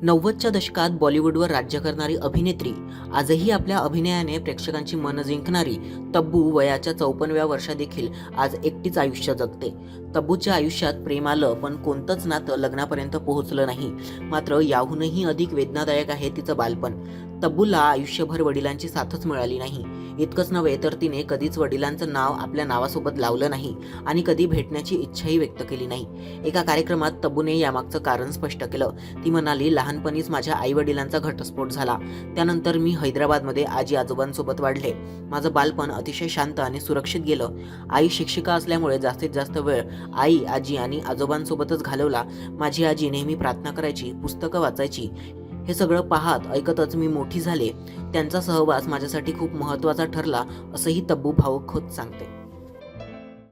90च्या दशकात बॉलिवूडवर राज्य करणारी अभिनेत्री, आजही आपल्या अभिनयाने प्रेक्षकांची मनं जिंकणारी तब्बू वयाच्या 54व्या वर्षात देखील आज एकटीच आयुष्य जगते. तब्बूच्या आयुष्यात प्रेम आलं, पण कोणतंच नातं लग्नापर्यंत पोहोचलं नाही. मात्र याहूनही अधिक वेदनादायक आहे तिचं बालपण. तब्बूला आयुष्यभर वडिलांची साथच मिळाली नाही. इतकंच नव्हे तर तिने कधीच वडिलांचं नाव आपल्या नावासोबत लावलं नाही आणि कधी भेटण्याची इच्छाही व्यक्त केली नाही. एका कार्यक्रमात तब्बूने यामागचं कारण स्पष्ट केलं. ती म्हणाली, लहानपणीच माझ्या आई वडिलांचा घटस्फोट झाला. त्यानंतर मी हैदराबादमध्ये आजी आजोबांसोबत वाढले. माझं बालपण अतिशय शांत आणि सुरक्षित गेलं. आई शिक्षिका असल्यामुळे जास्तीत जास्त वेळ आई, आजी आणि आजोबांसोबतच घालवला. माझी आजी नेहमी प्रार्थना करायची, पुस्तकं वाचायची. हे सगळं पाहत ऐकतच मी मोठी झाले. त्यांचा सहवास माझ्यासाठी खूप महत्त्वाचा ठरला, असंही तब्बू भावुक होत सांगते.